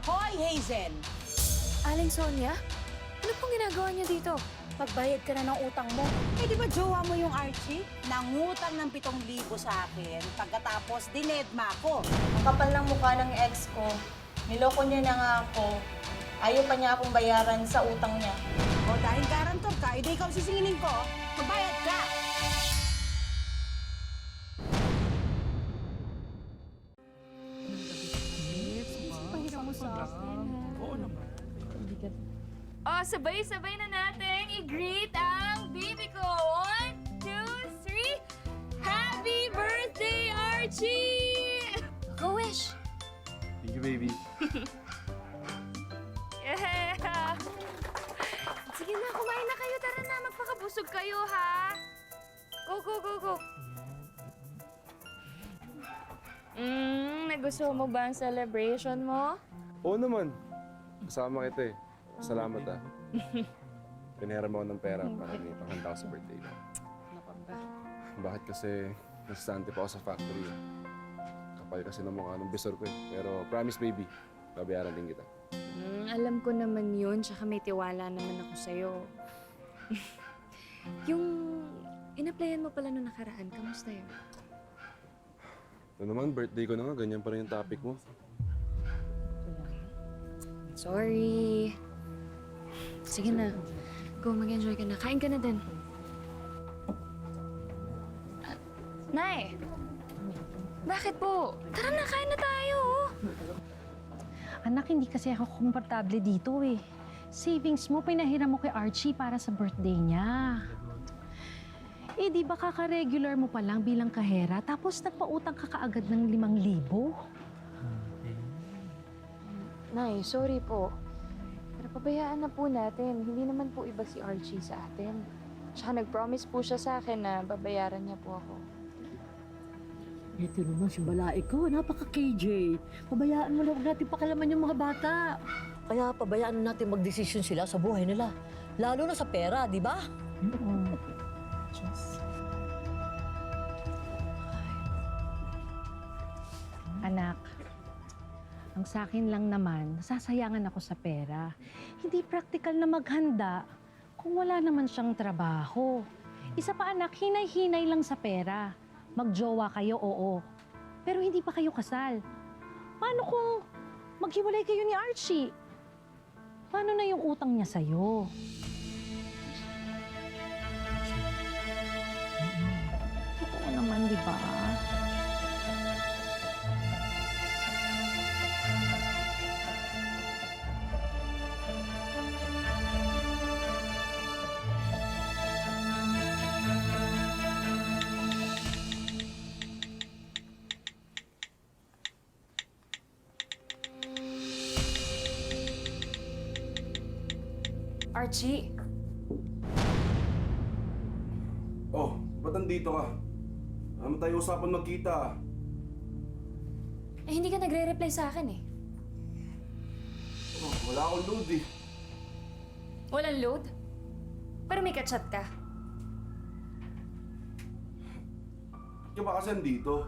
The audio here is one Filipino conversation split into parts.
Hoy, Hazel! Aling Sonia? Ano pong ginagawa niyo dito? Pagbayad ka na ng utang mo. Eh, di ba jowa mo yung Archie? Nangutang ng 7,000 sa akin. Pagkatapos, dinedma ko. Ang kapal ng mukha ng ex ko. Niloko niya na nga ako. Ayaw pa niya akong bayaran sa utang niya. O dahil garantor ka, edi ikaw sisinginin ko, magbayad ka! Sabay-sabay na natin i-greet ang baby ko. 1, 2, 3. Happy birthday, Archie! Go wish! Thank you, baby. Yeah! Sige na, kumain na kayo. Tara na, magpakabusog kayo, ha? Go, go, go, go. Nagustuhan mo ba ang celebration mo? Oo naman. Kasama kita eh. Salamat ah. Pinera mo ako ng pera para may panghanda ko sa birthday ko. Bakit kasi nasistante pa ako sa factory eh. Kapal kasi ng mukha ng bisor ko eh. Pero promise baby, babayaran din kita. Alam ko naman yun, tsaka may tiwala naman ako sa'yo. Yung in-applyan mo pala nung nakaraan, kamusta yun? Ito naman, birthday ko na nga, ganyan pa rin yung topic mo. Sorry. Sige na. Go, mag-enjoy ka na. Kain ka na din. Nay! Bakit po? Tara na, kain na tayo. Anak, hindi kasi ako komportable dito eh. Savings mo, pinahiram mo kay Archie para sa birthday niya. Eh, di ba kaka-regular mo pa lang bilang kahera, tapos nagpautang ka kaagad ng 5,000? Nay, sorry po. Pero pabayaan na po natin. Hindi naman po iba si Archie sa atin. Tsaka nag-promise po siya sa akin na babayaran niya po ako. Ito naman si Balai ko, napaka-KJ. Pabayaan mo na, huwag natin pakalaman yung mga bata. Kaya pabayaan natin magdesisyon sila sa buhay nila. Lalo na sa pera, di ba? Anak, ang sa akin lang naman, nasasayangan ako sa pera. Hindi practical na maghanda kung wala naman siyang trabaho. Isa pa anak, hinay-hinay lang sa pera. Magjowa kayo, oo. Pero hindi pa kayo kasal. Paano kung maghiwalay kayo ni Archie? Paano na yung utang niya sa'yo? Totoo naman, di ba? Archie! Oh, ba't nandito ka? Ano tayo usapan magkita? Eh, hindi ka nagre-reply sa akin eh. Oh, wala akong load eh. Walang load? Pero may kachat ka. Ikaw ba kasi nandito?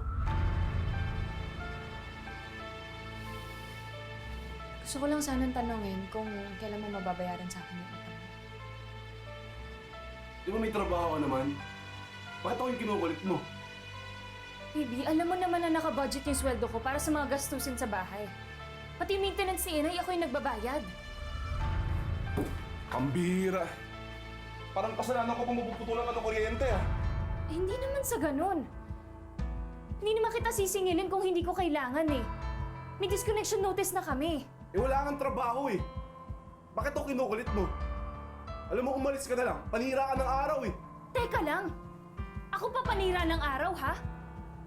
Gusto ko lang sanang tanongin kung kailan mo mababayaran sa akin yung utang mo. Di ba may trabaho ka naman? Bakit ako yung kinukulit mo? Baby, alam mo naman na nakabudget yung sweldo ko para sa mga gastusin sa bahay. Pati maintenance ni Inay, ako yung nagbabayad. Pambihira. Parang kasalanan ko kung mapuputulan ka ng kuryente ah. Eh, hindi naman sa ganun. Hindi naman kita sisingilin kung hindi ko kailangan eh. May disconnection notice na kami. Eh wala kang trabaho eh. Bakit ako kinukulit mo? Alam mo, umalis ka na lang. Panira ka ng araw eh. Teka lang! Ako pa panira ng araw, ha?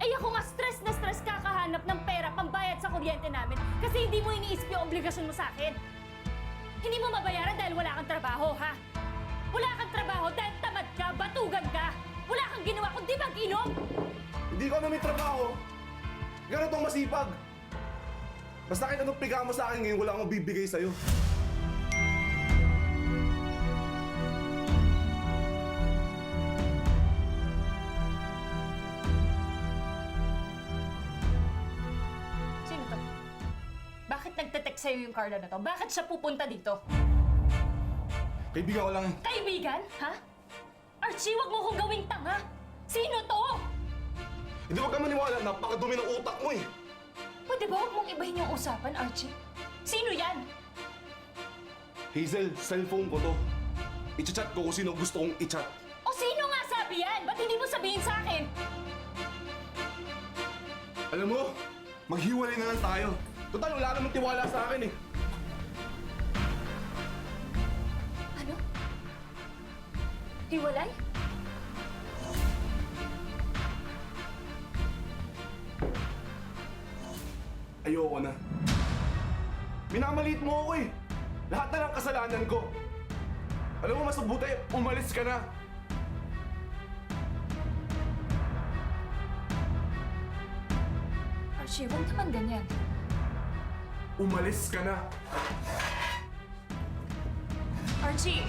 Ay ako nga stress na stress kakahanap ng pera pambayad sa kuryente namin kasi hindi mo iniisip yung obligasyon mo sa akin. Hindi mo mabayaran dahil wala kang trabaho, ha? Wala kang trabaho dahil tamad ka, batugan ka. Wala kang ginawa kundi mag-inom. Hindi ko na may trabaho. Ganun tong masipag. Basta kahit anong piga mo sa akin ngayon, wala akong bibigay sa'yo. Sino to? Bakit nagte-text sa'yo yung Carla na to? Bakit siya pupunta dito? Kaibigan ko lang. Kaibigan? Ha? Archie, wag mo kong gawing tanga! Sino to? Hindi wag ka maniwala, napakadumi ng utak mo eh. Pwede ba wag mong ibahin yung usapan, Archie? Sino yan? Hazel, cellphone ko to. I-chat ko kung sino gusto kong i-chat. O sino nga sabi yan? Ba't hindi mo sabihin sa akin? Alam mo, maghiwalay na lang tayo. Total, wala namang tiwala sa akin eh. Ano? Hiwalay? Ayoko na. Minamaliit mo ako eh. Lahat na lang kasalanan ko. Alam mo, mas mabuti, umalis ka na. Archie, wag naman ganyan. Umalis ka na. Archie!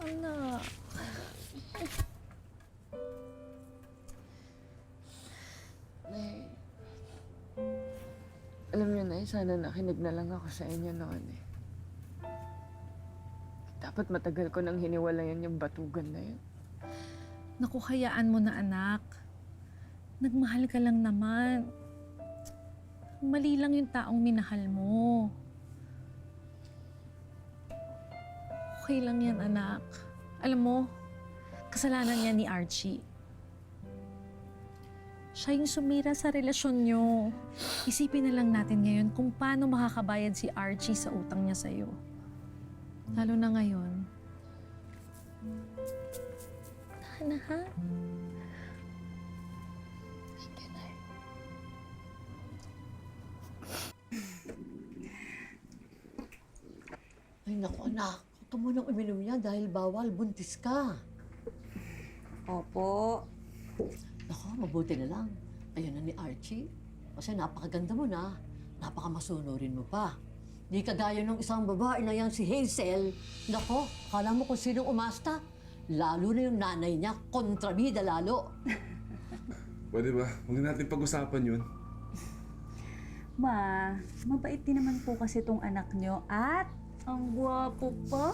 Anak. Nay, alam niyo na, sana nakinig na lang ako sa inyo noon eh. Dapat matagal ko nang hiniwalayan yung batugan na yun. Naku, hayaan mo na, anak. Nagmahal ka lang naman. Mali lang yung taong minahal mo. Okay lang yan, anak. Alam mo, kasalanan niya ni Archie. Siya yung sumira sa relasyon niyo. Isipin na lang natin ngayon kung paano makakabayad si Archie sa utang niya sa'yo. Lalo na ngayon. Hana, ha? Ay, naku anak. Huwag ka munang uminom yan dahil bawal, buntis ka. Opo. Naku, mabuti na lang. Ayun na ni Archie. Kasi napakaganda mo na. Napakamasunurin mo pa. Di kagaya ng isang babae na yan si Hazel. Naku, akala mo kung sinong umasta? Lalo na yung nanay niya, kontrabida lalo. Pwede ba? Huwag natin pag-usapan yun. Ma, mabait din naman po kasi itong anak nyo at ang gwapo pa.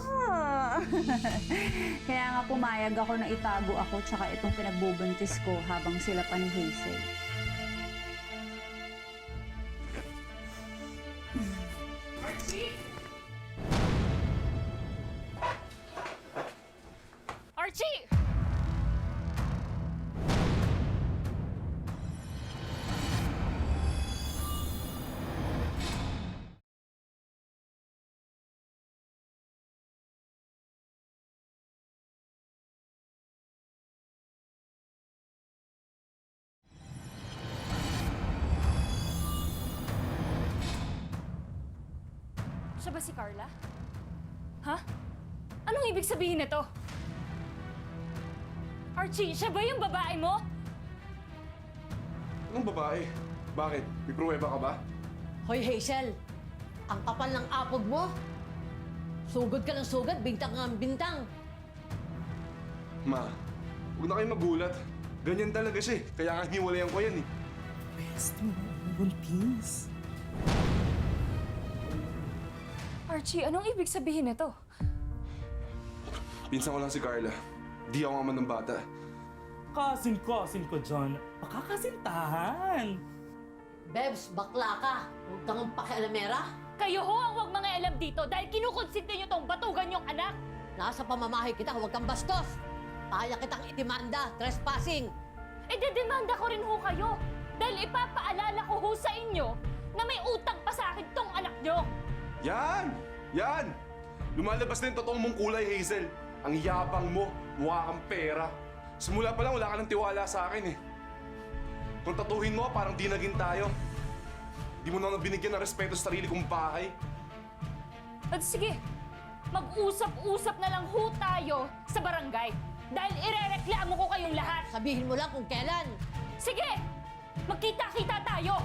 Kaya nga pumayag ako na itago ako tsaka itong pinagbubuntis ko habang sila pa ni Hazel. Archie! Siya ba si Carla? Ha? Anong ibig sabihin nito? Archie, siya ba yung babae mo? Anong babae? Bakit? May pruweba ka ba? Hoy Hazel, ang kapal ng apog mo. Sugod ka ng sugod, bintang ang bintang. Ma, huwag na kayo magulat. Ganyan talaga siya eh. Kaya nga hiniwalayan ko yan eh. Archie, anong ibig sabihin nito? Pinsan ko lang si Carla. Di ako ama ng bata. Cousin ko, John. Pakakasintahan. Bebs, bakla ka. Huwag kang pakialamera. Kayo ho ang huwag mga alam dito dahil kinukonsinti niyo tong batugan yung anak. Nasa pamamahay kita, huwag kang bastos. Kaya kitang itimanda, trespassing. E dedemanda ko rin ho kayo dahil ipapaalala ko ho sa inyo na may utang pa sa akin tong anak nyo. Yan! Yan! Lumalabas na yung totoong mong kulay, Hazel. Ang yabang mo, mukha kang pera. Simula pa lang, wala ka ng tiwala sa akin eh. Kung tatuhin mo, parang di naging tayo. Di mo na binigyan ng respeto sa sarili kong bahay. At sige, mag-usap-usap na lang ho tayo sa barangay. Dahil irereklamo ko kayong lahat. Sabihin mo lang kung kailan. Sige! Magkita-kita tayo!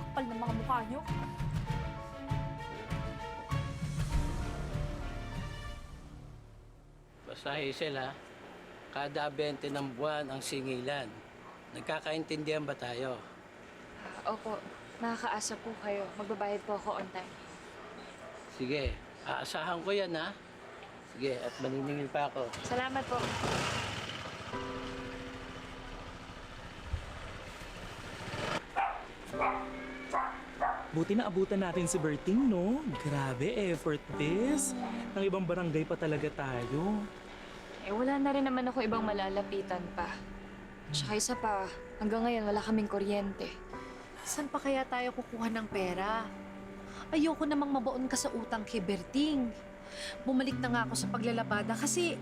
Kapal ng mga mukha nyo. Basta Hazel ha, kada 20 ng buwan ang singilan. Nagkakaintindihan ba tayo? Opo, makakaasa po kayo. Magbabayad po ako on time. Sige, aasahan ko yan ha. Sige, at maniningil pa ako. Salamat po. Buti na abutan natin si Berting, no? Grabe, effort this. Ng ibang barangay pa talaga tayo. Eh, wala na rin naman ako ibang malalapitan pa. Tsaka isa pa, hanggang ngayon wala kaming kuryente. Saan pa kaya tayo kukuha ng pera? Ayoko namang mabaon ka sa utang kay Berting. Bumalik na nga ako sa paglalabada kasi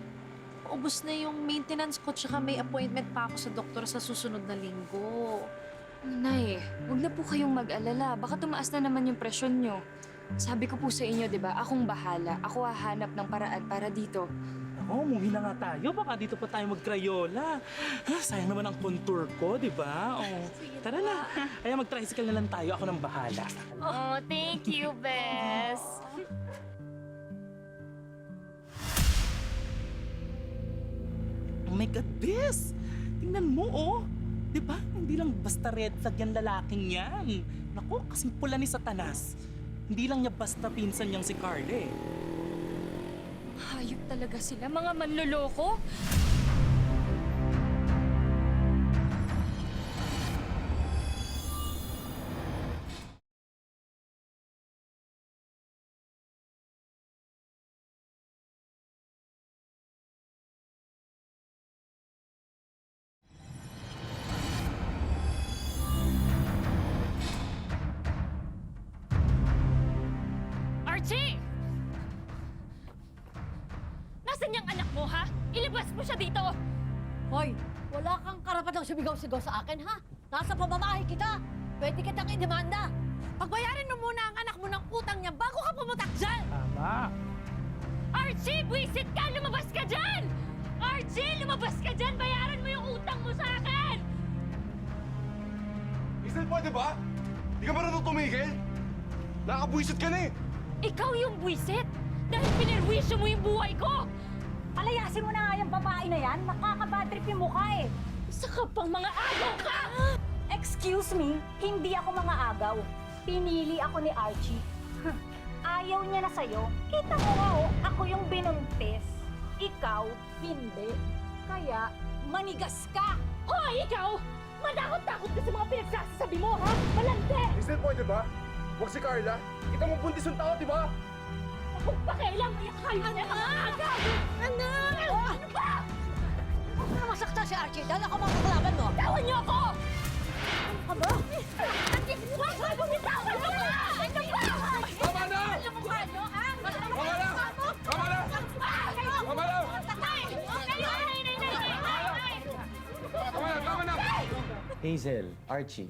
ubos na yung maintenance ko tsaka may appointment pa ako sa doktor sa susunod na linggo. Nay, huwag na po kayong mag-alala. Baka tumaas na naman yung presyon nyo. Sabi ko po sa inyo, di ba, akong bahala. Ako hahanap ng paraan para dito. Oo, umuwi na nga tayo. Baka dito pa tayo mag-Crayola. Sayang naman ang contour ko, di ba? Oh, tara na. Kaya mag-tricycle na lang tayo. Ako nang bahala. Oh, thank you, Bes. Oh my God, Bes! Tingnan mo, oh. Di ba? Hindi lang basta red flag yan lalaking yan. Naku, kasing pula ni Satanas. Hindi lang niya basta pinsan niyang si Carla eh. Hayop talaga sila, mga manloloko. Archie! Nasaan yung anak mo, ha? Ilabas mo siya dito! Hoy, wala kang karapatang sumigaw-sigaw sa akin, ha? Nasa pamamahay kita. Pwede kitang idemanda. Pagbayarin mo muna ang anak mo ng utang niya bago ka pumutak dyan! Tama. Archie, buwisit ka! Lumabas ka dyan! Archie, lumabas ka dyan! Bayaran mo yung utang mo sa akin! Hazel, pwede ba? Di ka marunong tumigil? Nakakabwisit ka na eh! Ikaw yung buwisit! Dahil pinirwisyo mo yung buhay ko! Palayasin mo na nga yung babae na yan. Nakakabadrip yung mukha eh. Isa ka pang mga agaw ka! Excuse me, hindi ako mga agaw. Pinili ako ni Archie. Ayaw niya na sa'yo. Kita mo nga oh, ako yung binuntis. Ikaw, hindi. Kaya, manigas ka! Hoy, ikaw! Madakot-takot ka sa mga pinagsasabi mo, ha? Malante! Hazel, pwede ba? Huwag si Carla. Kita mo buntis yung tao, di ba? Huwag pakialam! Kayo na mga agaw! Anak! Ano ba? Huwag mo na masaktan si Archie dahil ako mga kakalaban mo. Tawan niyo ako! Ano ba? Huwag bumitawan mo ka! Ano ba? Tama na! Alam mo ba, no? Ha? Tama na! Tama na! Tama na! Tama na! Hazel, Archie,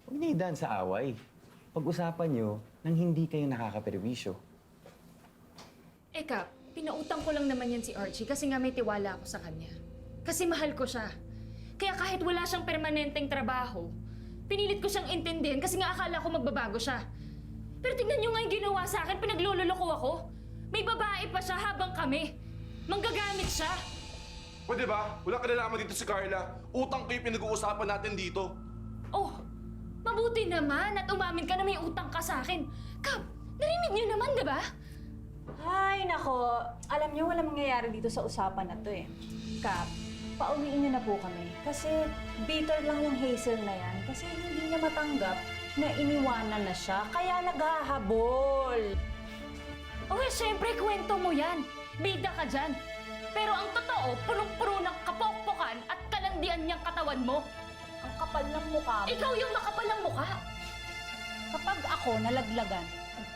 huwag niyo idaan sa away. Pag-usapan niyo nang hindi kayo nakakaperwisyo. Eka, pinautang ko lang naman yan si Archie kasi nga may tiwala ako sa kanya. Kasi mahal ko siya. Kaya kahit wala siyang permanenteng trabaho, pinilit ko siyang intindihin kasi nga akala ko magbabago siya. Pero tingnan niyo nga yung ginawa sa akin, pinaglololoko ako. May babae pa siya habang kami. Manggagamit siya. Pwede ba? Wala ka nalaman dito si Carla. Utang ko yung pinag-uusapan natin dito. Oh, mabuti naman at umamin ka na may utang ka sa akin. Kap, narinig niyo naman, di ba? Ay, nako. Alam niyo, walang mangyayari dito sa usapan na to eh. Kap, pauwiin niyo na po kami. Kasi bitter lang yung Hazel na yan. Kasi hindi niya matanggap na iniwanan na siya. Kaya naghahabol. Oh, syempre, kwento mo yan. Bida ka dyan. Pero ang totoo, punong-puno ng kapokpokan at kalandian niyang katawan mo. Ang kapal ng mukha mo. Ikaw yung makapal ng mukha. Kapag ako nalaglagan,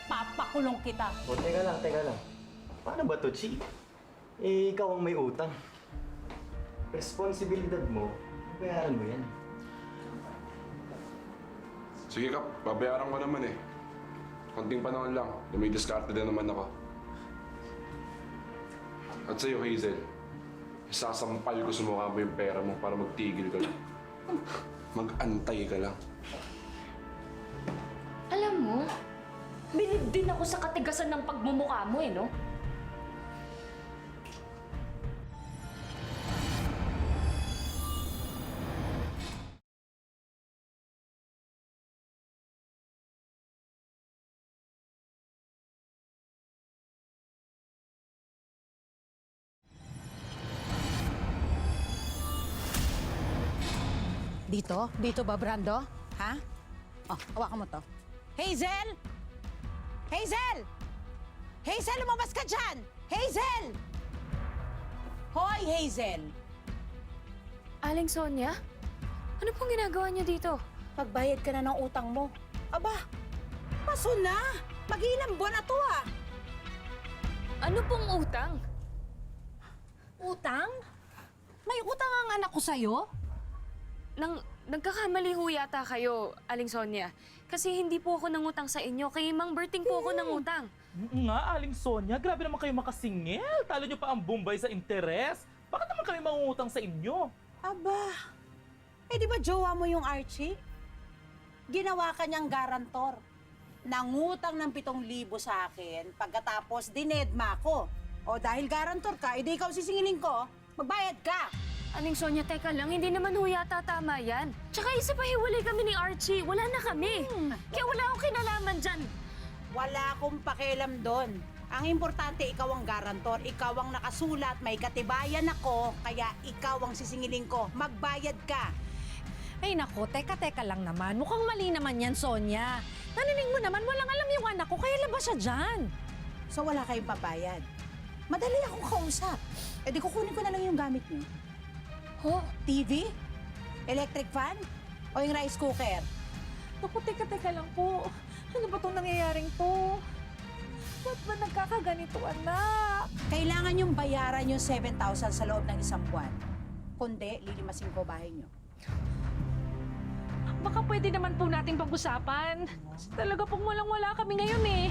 papakulong kita. O, teka lang. Paano ba to, Chi? Eh, ikaw ang may utang. Responsibilidad mo, bayaran mo yan. Sige Kap, babayaran ko naman eh. Konting panahon lang, dumidiskarte din naman ako. At sa'yo, Hazel, Isasampal ko sa mukha mo yung pera mo para magtigil ka lang. Mag-antay ka lang. Alam mo, bilib din ako sa katigasan ng pagmumukha mo eh, no? Dito? Dito ba, Brando? Ha? Oh, hawakan mo to. Hazel! Hazel! Hazel, lumabas ka dyan! Hazel! Hoy, Hazel! Aling Sonia? Ano pong ginagawa niyo dito? Pagbayad ka na ng utang mo. Aba, paso na! Mag-ilang buwan na to ah! Ano pong utang? Utang? May utang ang anak ko sa'yo? Nagkakamali ho yata kayo, Aling Sonia. Kasi hindi po ako nangutang sa inyo. Kay Mang Berting po ako nangutang. Nga, Aling Sonia, grabe naman kayo makasingil. Talo nyo pa ang Bombay sa interes. Bakit naman kami mangungutang sa inyo? Aba, eh di ba jowa mo yung Archie? Ginawa ka niyang garantor. Nangutang ng 7,000 sa akin, pagkatapos dinedma ko. O dahil garantor ka, edi ikaw sisingilin ko, magbayad ka. Aling Sonia, teka lang. Hindi naman ho yata tama yan. Tsaka isa pa hiwalay kami ni Archie. Wala na kami. Kaya wala akong kinalaman dyan. Wala akong pakialam doon. Ang importante, ikaw ang garantor, ikaw ang nakasulat, may katibayan ako, kaya ikaw ang sisingilin ko. Magbayad ka. Ay nako, teka lang naman. Mukhang mali naman yan, Sonia. Naninig mo naman, walang alam yung anak ko, kaya labas siya dyan. So wala kayong pabayad. Madali akong kausap. E di kukunin ko na lang yung gamit niyo. Ho? TV? Electric fan? O yung rice cooker? Naku, teka lang po. Ano ba itong nangyayaring to? Ba't ba nagkakaganito, anak? Kailangan yung bayaran yung 7,000 sa loob ng isang buwan. Kundi, lilimasin ko bahay niyo. Baka pwede naman po nating pag-usapan. Kasi talaga pong walang-wala kami ngayon eh.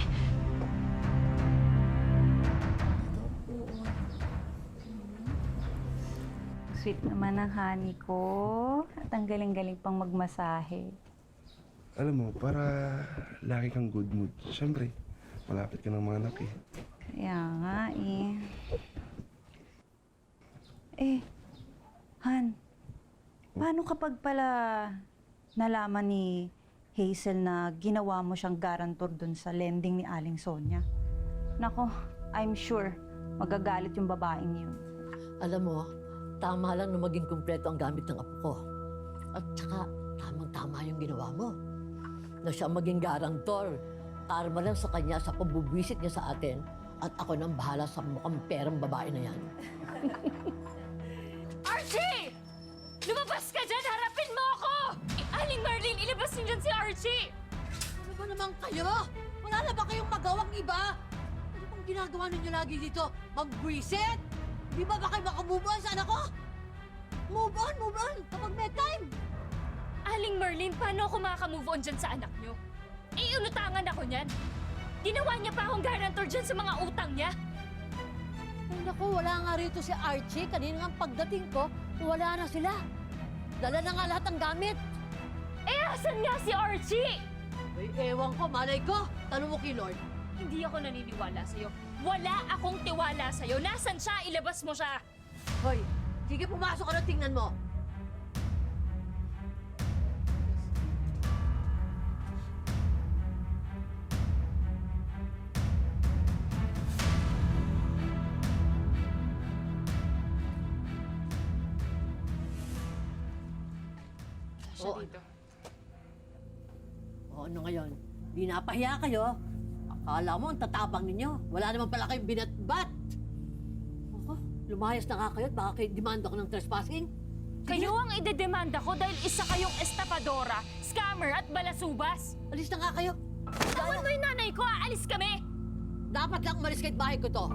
Sweet naman ang honey ko. At ang galing-galing pang magmasahe. Alam mo, para lagi kang good mood. Siyempre, malapit ka ng mga anak eh. Kaya nga eh. Eh, Han, paano kapag pala nalaman ni Hazel na ginawa mo siyang garantor dun sa lending ni Aling Sonia? Nako, I'm sure magagalit yung babaeng yun. Alam mo, tama lang na maging kumpleto ang gamit ng apo ko. At saka, tamang-tama yung ginawa mo. Na siya maging garantor. Karma lang sa kanya sa pabubwisit niya sa atin. At ako nang bahala sa mukhang perang babae na yan. Archie! Lumabas ka dyan! Harapin mo ako! Aling Marlene, ilabas niyo dyan si Archie! Ano ba naman kayo? Wala na ba kayong magawang iba? Ano bang ginagawa ninyo lagi dito? Magbwisit? Di ba kayo makamove on sa anak ko? Move on! Kapag may time! Aling Marlene, paano ako makaka-move on dyan sa anak niyo? Iunutangan ako niyan. Ginawa niya pa akong garantor dyan sa mga utang niya. Ay naku, wala nga rito si Archie. Kanina nga pagdating ko, wala na sila. Dala na nga lahat ng gamit. Eh, asan nga si Archie? Ay, ewan ko, malay ko. Tanong mo kay Lord. Hindi ako naniniwala sa'yo. Wala akong tiwala sa'yo. Nasaan siya? Ilabas mo siya. Hoy, sige pumasok ka na, tingnan mo. Siya dito. O ano ngayon? Di napahiya kayo. Akala mo ang tatapang ninyo. Wala naman pala kayong binatbat. Ako, lumayas na nga kayo at baka kayo demanda ko ng trespassing. Kayo ang idedemanda ko dahil isa kayong estapadora, scammer at balasubas. Alis na nga kayo. Tawan mo yung nanay ko, aalis kami! Dapat lang umalis kahit bahay ko to.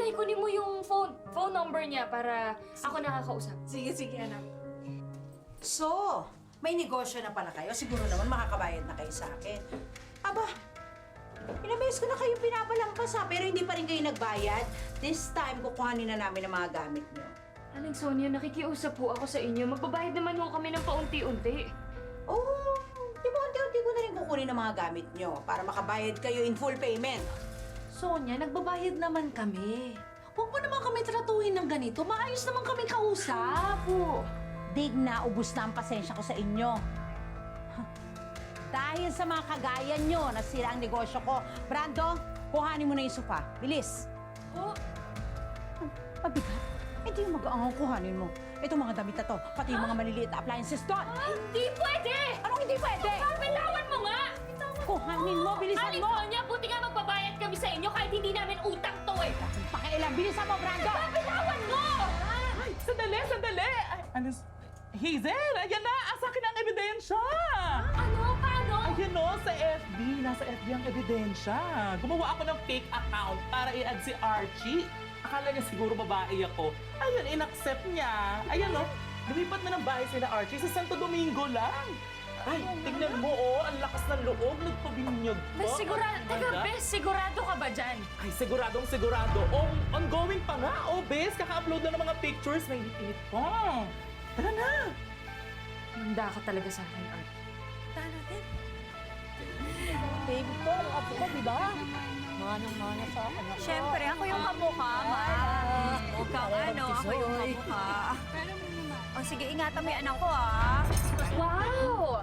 Inay, kunin mo yung phone number niya para ako nakakausap. Sige, anak. So, may negosyo na pala kayo. Siguro naman makakabayad na kayo sa akin. Aba, ilang beses ko na kayo pinapalampas ha, pero hindi pa rin kayo nagbayad. This time, kukuhanin na namin ang mga gamit niyo. Aling Sonia, nakikiusap po ako sa inyo. Magbabayad naman ho kami ng paunti-unti. Oh, di ba unti-unti ko na rin kukunin ang mga gamit niyo para makabayad kayo in full payment. Sonia, nagbabayad naman kami. Huwag mo naman kami tratuhin ng ganito. Maayos naman kami kausap. Dig na, ubus na ang pasensya ko sa inyo. Dahil sa mga kagaya nyo, nasira ang negosyo ko. Brando, kuhanin mo na yung sofa. Bilis. Oh, Pabigat. Hindi yung mag-aangaw kuhanin mo. Itong mga damit na to, pati yung mga maliliit na appliances doon. hindi pwede! Anong hindi pwede? Bitawan mo nga! Kuhanin mo, bilisan Aling mo. Sonia, buti nga magbabayad kami sa inyo kahit hindi namin utang to eh! Pakialam, bilisan mo, Brando. Bitawan mo! Ay, sandali! Ay, ano? Hazel, ayan na! Asa akin ang ebidensya! Ano? Paano? Ayun o, sa FB. Nasa FB ang ebidensya. Gumawa ako ng fake account para i-add si Archie. Akala niya siguro babae ako. Ayun, in-accept niya. Ayun o, lumipat na ng bahay sila Archie sa Santo Domingo lang. Ay, tignan mo ang lakas ng loob. Nagpabinyag pa. Bes, sigurado ka ba dyan? Ay, siguradong sigurado. Ongoing pa nga. Bes, kaka-upload na ng mga pictures na init pa. Tara na! Manda ka talaga sa akin, Art. Baby ko, ang apo ko, di ba? Manang-mana sa anak ko. Siyempre, ako yung kamukha, ma. Huwag kang ano, ako yung kamukha. O sige, ingatan mo yung anak ko, ah. Wow!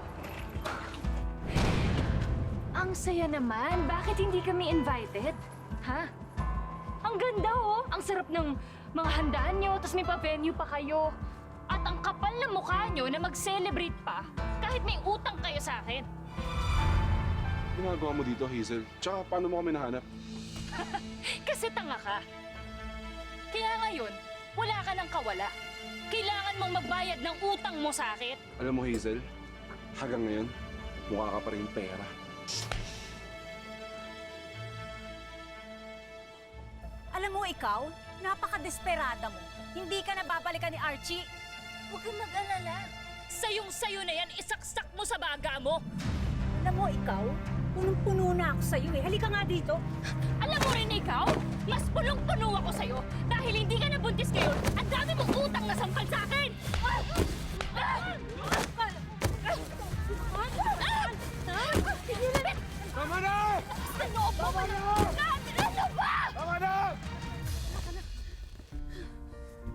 Ang saya naman. Bakit hindi kami invited? Ha? Ang ganda, oh! Ang sarap ng mga handaan nyo, tapos may pa-venue pa kayo. At ang kapal ng mukha nyo na mag-celebrate pa kahit may utang kayo sa akin. Ginagawa mo dito, Hazel? Tsaka, paano mo kami nahanap? Kasi tanga ka. Kaya ngayon, wala ka ng kawala. Kailangan mong magbayad ng utang mo sa akin. Alam mo, Hazel, hanggang ngayon, mukha ka pa rin pera. Alam mo ikaw, napaka-desperada mo. Hindi ka na babalikan ni Archie. Huwag kang mag-alala. Sayong-sayo na yan, isaksak mo sa baga mo. Alam mo ikaw, punong-puno na ako sa'yo eh. Halika nga dito. Alam mo rin ikaw, mas punong-puno ako sa'yo dahil hindi ka nabuntis ngayon. Ang dami mong utang na sampal sa akin! Tama na! Ano ba? Ano ba? Tama na!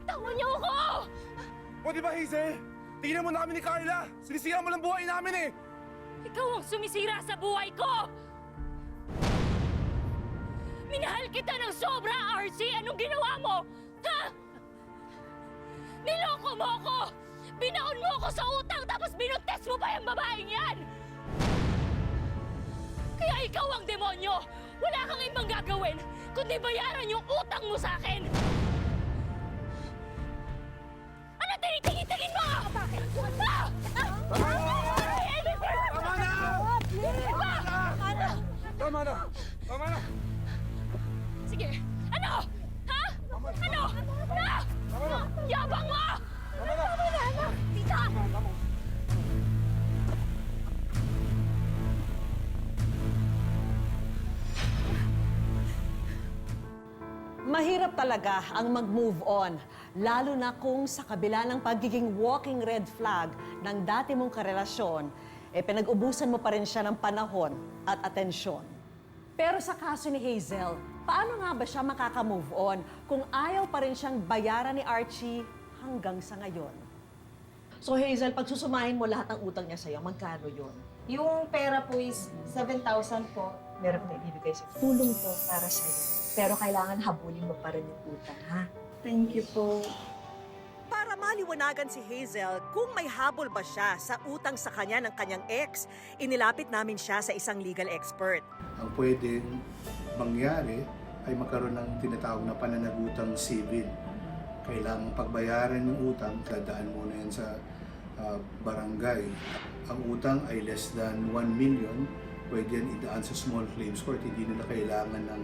Tawa niyo ako! O di ba, Hazel? Tingnan mo na kami ni Carla! Sinisira mo lang buhay namin eh! Ikaw ang sumisira sa buhay ko! Minahal kita ng sobra, RC! Anong ginawa mo? Ha? Niloko mo ako! Binaon mo ako sa utang tapos binuntes mo pa yung babaeng yan! Kaya ikaw ang demonyo! Wala kang ibang gagawin kundi bayaran yung utang mo sa akin! Ano tinitingin-tingin mo? Bakit? Ah! Tama na! Tama na! Tama na! Sige, ano? Ha? Ano? Na? Yabang mo! Tama na! Tita! Mahirap talaga ang mag-move on, lalo na kung sa kabila ng pagiging walking red flag ng dati mong karelasyon, pinag-ubusan mo pa rin siya ng panahon at atensyon. Pero sa kaso ni Hazel, paano nga ba siya makaka-move on kung ayaw pa rin siyang bayaran ni Archie hanggang sa ngayon? So Hazel, pag susumahin mo lahat ng utang niya sa'yo, magkano yun? Yung pera po is 7,000 po. Meron ko na ibigay sa tulong to para sa'yo. Pero kailangan habulin mo pa rin yung utang, ha? Thank you po. Para maliwanagan si Hazel kung may habol ba siya sa utang sa kanya ng kanyang ex, inilapit namin siya sa isang legal expert. Ang pwedeng mangyari ay magkaroon ng tinatawag na pananagutang civil. Kailangang pagbayaran yung utang, dadaan muna yan sa barangay. Ang utang ay less than 1 million, pwede yan idaan sa small claims court. Hindi nila kailangan ng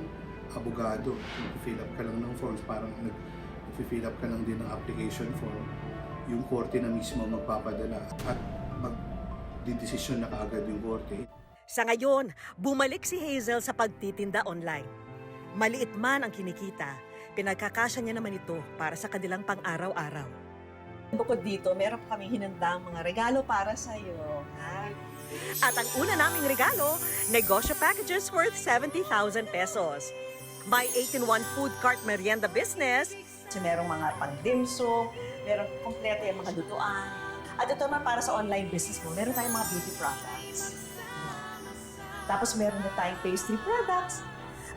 abogado. Nag-fill up ka lang ng forms, parang nag-fill up ka lang din ng application form. Yung korte na mismo magpapadala at magdidesisyon na kaagad yung korte. Sa ngayon, bumalik si Hazel sa pagtitinda online. Maliit man ang kinikita, pinagkakasya niya naman ito para sa kanilang pang-araw-araw. Bukod dito, meron pa kaming hinandang mga regalo para sa iyo. At ang una naming regalo, negosyo packages worth 70,000 pesos. May 18-1 food cart merienda business. So, merong mga pang-dimsum, merong kompleto yung mga dutuan. At ito naman para sa online business mo, meron tayong mga beauty products. Tapos meron na tayong pastry products.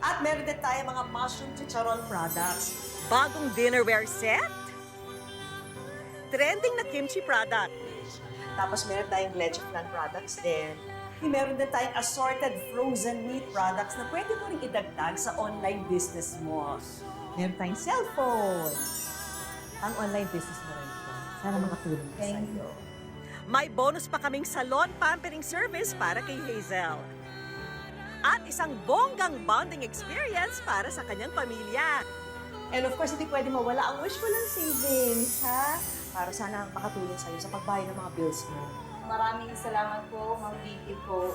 At meron din tayong mga mushroom chicharon products. Bagong dinnerware set. Trending na kimchi product. Tapos meron tayong leche flan products din. Meron din tayong assorted frozen meat products na pwede mo rin idagdag sa online business mo. Meron tayong cellphone. Ang online business mo rin ito. Sana makatulong ka sa iyo. May bonus pa kaming salon pampering service para kay Hazel. At isang bonggang bonding experience para sa kanyang pamilya. And of course, hindi pwede mawala ang wish ko ng savings, ha? Para sana makatulong sa'yo sa pagbayad ng mga bills mo. Maraming salamat po, Ma'am Vicky po.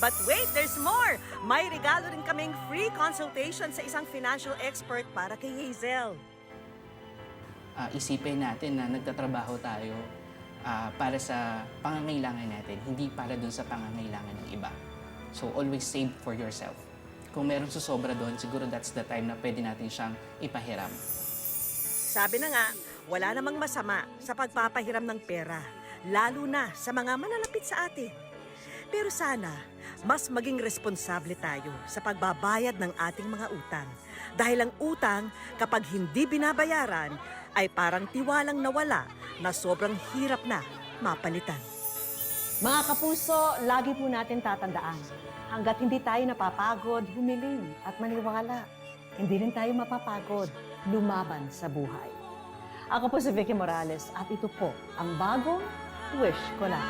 But wait, there's more! May regalo rin kaming free consultation sa isang financial expert para kay Hazel. Isipin natin na nagtatrabaho tayo para sa pangangailangan natin, hindi para dun sa pangangailangan ng iba. So always save for yourself. Kung meron susobra doon, siguro that's the time na pwede natin siyang ipahiram. Sabi na nga, wala namang masama sa pagpapahiram ng pera, lalo na sa mga malalapit sa atin. Pero sana, mas maging responsable tayo sa pagbabayad ng ating mga utang. Dahil ang utang, kapag hindi binabayaran, ay parang tiwalang nawala na sobrang hirap na mapalitan. Mga kapuso, lagi po natin tatandaan, hanggat hindi tayo napapagod, humiling at maniwala, hindi rin tayo mapapagod, lumaban sa buhay. Ako po si Vicky Morales at ito po ang bagong Wish Ko Lang.